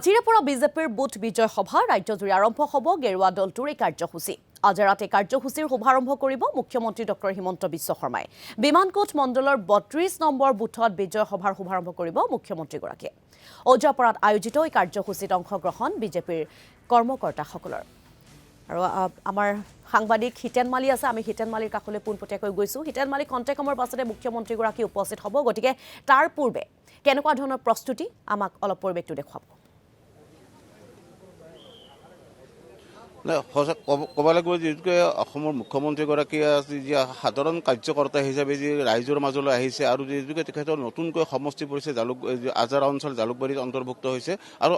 আজিৰে পৰা বিজেপিৰ বুথ বিজয় সভা ৰাজ্যজুৰি আৰম্ভ হ'ব গেৰুৱা দলটোৰ এই কাৰ্যসূচী। আজি ৰাতি কাৰ্যসূচীৰ শুভাৰম্ভ কৰিব মুখ্যমন্ত্ৰী ডক্টৰ হিমন্ত বিশ্ব শৰ্মাই। বিমানকোট মণ্ডলৰ ৩২ নম্বৰ বুথত বিজয় সভাৰ শুভাৰম্ভ কৰিব মুখ্যমন্ত্ৰীগৰাকীয়ে। ওজাপাৰাত আয়োজিত এই কাৰ্যসূচীত অংশগ্ৰহণ বিজেপিৰ কৰ্মকৰ্তাসকলৰ। আৰু আমাৰ সাংবাদিক হিতেন মালি আছে, আমি হিতেন মালিৰ কাষলৈ পোনপটীয়াকৈ গৈছোঁ। হিতেন মালি, খন্তেক সময়ৰ পাছতে মুখ্যমন্ত্ৰীগৰাকী উপস্থিত হ'ব, গতিকে তাৰ পূৰ্বে কেনেকুৱা ধৰণৰ প্ৰস্তুতি আমাক অলপ পৰিৱেশটো দেখুৱাব। ক'ব লাগিব যিহেতুকে অসমৰ মুখ্যমন্ত্ৰীগৰাকীয়ে যি সাধাৰণ কাৰ্যকৰ্তা হিচাপে যি ৰাইজৰ মাজলৈ আহিছে আৰু যিহেতুকে তেখেতৰ নতুনকৈ সমষ্টি পৰিছে আজাৰা অঞ্চল জালুকবাৰীত অন্তৰ্ভুক্ত হৈছে আৰু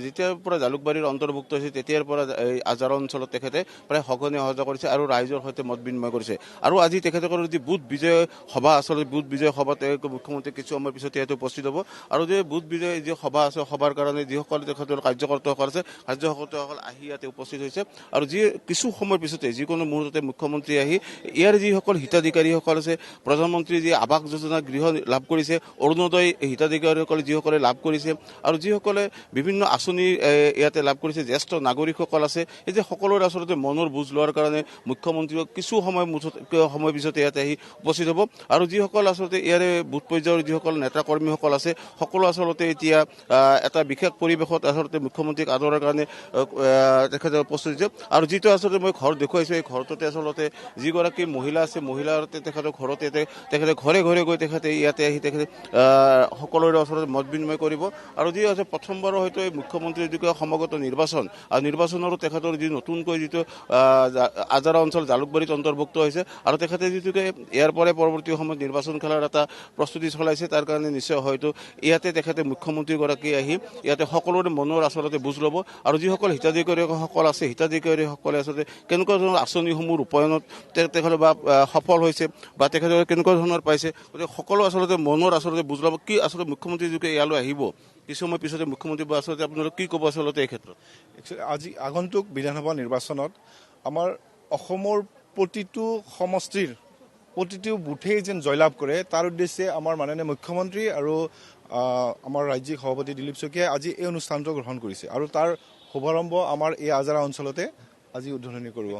যেতিয়াৰ পৰা জালুকবাৰীৰ অন্তৰ্ভুক্ত হৈছে তেতিয়াৰ পৰা এই আজাৰা অঞ্চলত তেখেতে প্ৰায় সঘনে অহা যোৱা কৰিছে আৰু ৰাইজৰ সৈতে মত বিনিময় কৰিছে। আৰু আজি তেখেতসকলৰ যি বুথ বিজয় সভা আচলতে বুথ বিজয় সভাত মুখ্যমন্ত্ৰী কিছু সময়ৰ পিছত ইয়াতে উপস্থিত হ'ব আৰু যে বুথ বিজয় যি সভা আছে সভাৰ কাৰণে যিসকল তেখেতৰ কাৰ্যকৰ্তাসকল আছে কাৰ্যকৰ্তাসকল আহি ইয়াতে উপস্থিত হৈছে। আৰু যি কিছু সময়ৰ পিছতে যিকোনো মুহূৰ্ততে মুখ্যমন্ত্ৰী আহি ইয়াৰ যিসকল হিতাধিকাৰীসকল আছে, প্ৰধানমন্ত্ৰী যি আৱাস যোজনা গৃহ লাভ কৰিছে, অৰুণোদয় হিতাধিকাৰীসকলে যিসকলে লাভ কৰিছে আৰু যিসকলে বিভিন্ন আঁচনি ইয়াতে লাভ কৰিছে, জ্যেষ্ঠ নাগৰিকসকল আছে, এই যে সকলোৰে আচলতে মনৰ বুজ লোৱাৰ কাৰণে মুখ্যমন্ত্ৰী কিছু সময় পিছতে ইয়াতে আহি উপস্থিত হ'ব। আৰু যিসকল আচলতে ইয়াৰে বুথ পৰ্যায়ৰ যিসকল নেতা কৰ্মীসকল আছে সকলো আচলতে এতিয়া এটা বিশেষ পৰিৱেশত আচলতে মুখ্যমন্ত্ৰীক আদৰাৰ কাৰণে তেখেতে উপস্থিত হৈছে। আৰু যিটো আচলতে মই ঘৰ দেখুৱাইছোঁ, এই ঘৰটোতে আচলতে যিগৰাকী মহিলা আছে, মহিলাৰ তেখেতৰ ঘৰতে তেখেতে ঘৰে ঘৰে গৈ তেখেতে ইয়াতে আহি তেখেতে সকলোৰে আচলতে মত বিনিময় কৰিব। আৰু যি আছে প্ৰথমবাৰৰ হয়তো এই মুখ্যমন্ত্ৰীৰ যিটো সমাগত নিৰ্বাচন আৰু নিৰ্বাচনৰো তেখেতৰ যি নতুনকৈ যিটো আজাৰা অঞ্চল জালুকবাৰীত অন্তৰ্ভুক্ত হৈছে আৰু তেখেতে যিটোকে ইয়াৰ পৰাই পৰৱৰ্তী সময়ত নিৰ্বাচন খেলাৰ এটা প্ৰস্তুতি চলাইছে, তাৰ কাৰণে নিশ্চয় হয়তো ইয়াতে তেখেতে মুখ্যমন্ত্ৰীগৰাকী আহি ইয়াতে সকলোৰে মনৰ আচলতে বুজ ল'ব। আৰু যিসকল হিতাধিকাৰীসকল আছে হিতাধিকাৰীসকলে আচলতে কেনেকুৱা ধৰণৰ আঁচনিসমূহ ৰূপায়ণত তেখেতে বা সফল হৈছে বা তেখেতে কেনেকুৱা ধৰণৰ পাইছে, গতিকে সকলো আচলতে মনৰ আচলতে বুজ ল'ব। কি আচলতে মুখ্যমন্ত্ৰী যুগে ইয়ালৈ আহিব কিছু সময় পিছতে মুখ্যমন্ত্ৰী বা আচলতে আপোনালোকে কি ক'ব আচলতে এই ক্ষেত্ৰত? একচুৱেলি আজি আগন্তুক বিধানসভা নিৰ্বাচনত আমাৰ অসমৰ প্ৰতিটো সমষ্টিৰ প্ৰতিটো বুথেই যেন জয়লাভ কৰে তাৰ উদ্দেশ্যে আমাৰ মাননীয় মুখ্যমন্ত্ৰী আৰু আমাৰ ৰাজ্যিক সভাপতি দিলীপ শইকীয়াই আজি এই অনুষ্ঠানটো গ্ৰহণ কৰিছে আৰু তাৰ শুভাৰম্ভ আমাৰ এই আজাৰা অঞ্চলতে আজি উদ্বোধনী কৰিব।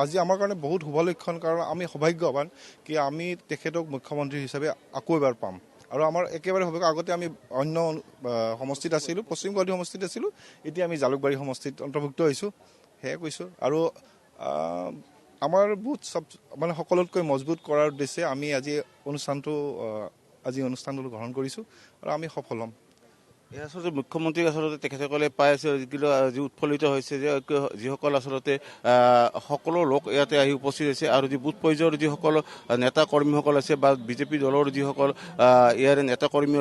আজি আমাৰ কাৰণে বহুত শুভলক্ষণ, কাৰণ আমি সৌভাগ্যৱান কি আমি তেখেতক মুখ্যমন্ত্ৰী হিচাপে আকৌ এবাৰ পাম। আৰু আমাৰ একেবাৰে সৌভাগ্য, আগতে আমি অন্য সমষ্টিত আছিলোঁ, পশ্চিম গুৱাহাটী সমষ্টিত আছিলোঁ, এতিয়া আমি জালুকবাৰী সমষ্টিত অন্তৰ্ভুক্ত হৈছোঁ, সেয়াই কৈছোঁ। আৰু আমাৰ বুথ মানে সকলোতকৈ মজবুত কৰাৰ উদ্দেশ্যে আমি আজি অনুষ্ঠানটো গ্ৰহণ কৰিছোঁ আৰু আমি সফল হ'ম। এই আচলতে মুখ্যমন্ত্ৰীক আচলতে তেখেতসকলে পাই আছে, কিন্তু যি উৎফুল্লিত হৈছে যে যিসকল আচলতে সকলো লোক ইয়াতে আহি উপস্থিত হৈছে আৰু যি বুথ পৰ্যায়ৰ যিসকল নেতা কৰ্মীসকল আছে বা বিজেপি দলৰ যিসকল ইয়াৰে নেতা কৰ্মী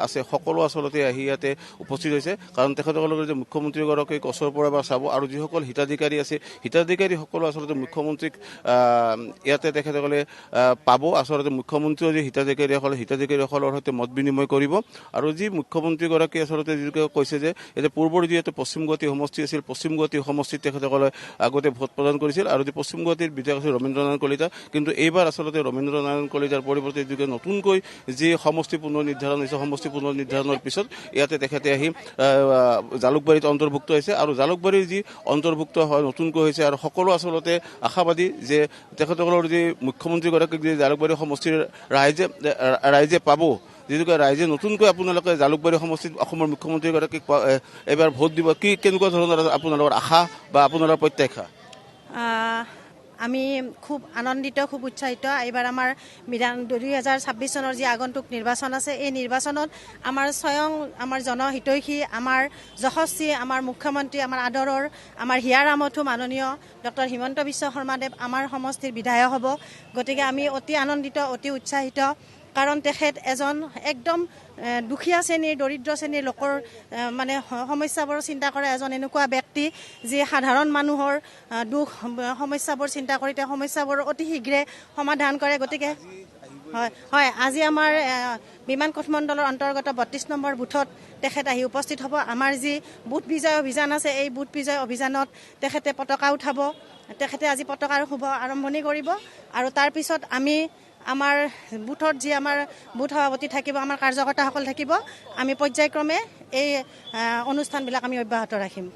আছে সকলো আচলতে আহি ইয়াতে উপস্থিত হৈছে, কাৰণ তেখেতসকলে যে মুখ্যমন্ত্ৰীগৰাকীক ওচৰৰ পৰা এবাৰ চাব আৰু যিসকল হিতাধিকাৰী আছে হিতাধিকাৰীসকলো আচলতে মুখ্যমন্ত্ৰীক ইয়াতে তেখেতসকলে পাব। আচলতে মুখ্যমন্ত্ৰীও যি হিতাধিকাৰীসকলৰ সৈতে মত বিনিময় কৰিব। আৰু যি মুখ্যমন্ত্ৰীগৰাকী আচলতে যিটো কৈছে যে এতিয়া পূৰ্বৰ যিহেতু পশ্চিম গুৱাহাটী সমষ্টি আছিল, পশ্চিম গুৱাহাটী সমষ্টিত তেখেতসকলে আগতে ভোট প্ৰদান কৰিছিল আৰু যি পশ্চিম গুৱাহাটীৰ বিধায়ক আছিল ৰবীন্দ্ৰ নাৰায়ণ কলিতা, কিন্তু এইবাৰ আচলতে ৰবীন্দ্ৰ নাৰায়ণ কলিতাৰ পৰিৱৰ্তে যিটো নতুনকৈ যি সমষ্টি পুনৰ নিৰ্ধাৰণ হৈছে, সমষ্টি পুনৰ নিৰ্ধাৰণৰ পিছত ইয়াতে তেখেতে আহি জালুকবাৰীত অন্তৰ্ভুক্ত হৈছে আৰু জালুকবাৰীৰ যি অন্তৰ্ভুক্ত হয় নতুনকৈ হৈছে আৰু সকলো আচলতে আশাবাদী যে তেখেতসকলৰ যি মুখ্যমন্ত্ৰীগৰাকীক যি জালুকবাৰী সমষ্টিৰ ৰাইজে পাব, যিটোকে ৰাইজে নতুনকৈ আপোনালোকে জালুকবাৰী সমষ্টিত অসমৰ মুখ্যমন্ত্ৰীগৰাকীক এবাৰ ভোট দিব, কেনেকুৱা ধৰণৰ আপোনালোকৰ আশা বা আপোনালোকৰ প্ৰত্যাশা? আমি খুব আনন্দিত, খুব উৎসাহিত। এইবাৰ আমাৰ 2026 চনৰ যি আগন্তুক নিৰ্বাচন আছে, এই নিৰ্বাচনত আমাৰ স্বয়ং আমাৰ জনহিতৈষী, আমাৰ যশস্বী, আমাৰ মুখ্যমন্ত্ৰী, আমাৰ আদৰৰ, আমাৰ হিয়াৰ আমঠু মাননীয় ডক্টৰ হিমন্ত বিশ্ব শৰ্মাদেৱ আমাৰ সমষ্টিৰ বিধায়ক হ'ব। গতিকে আমি অতি আনন্দিত, অতি উৎসাহিত, কাৰণ তেখেত এজন একদম দুখীয়া শ্ৰেণীৰ, দৰিদ্ৰ শ্ৰেণীৰ লোকৰ মানে সমস্যাবোৰ চিন্তা কৰা এজন এনেকুৱা ব্যক্তি যি সাধাৰণ মানুহৰ দুখ সমস্যাবোৰ চিন্তা কৰি তেওঁ সমস্যাবোৰ অতি শীঘ্ৰে সমাধান কৰে। গতিকে হয় আজি আমাৰ বিমানকোট মণ্ডলৰ অন্তৰ্গত ৩২ নম্বৰ বুথত তেখেত আহি উপস্থিত হ'ব। আমাৰ যি বুথ বিজয় অভিযান আছে, এই বুথ বিজয় অভিযানত তেখেতে পতাকা উঠাব, তেখেতে আজি পতাকাৰ শুভ আৰম্ভণি কৰিব আৰু তাৰপিছত আমি আমাৰ বুথত যি আমাৰ বুথ সভাপতি থাকিব, আমাৰ কাৰ্যকৰ্তাসকল থাকিব, আমি পৰ্যায়ক্ৰমে এই অনুষ্ঠানবিলাক আমি অব্যাহত ৰাখিম।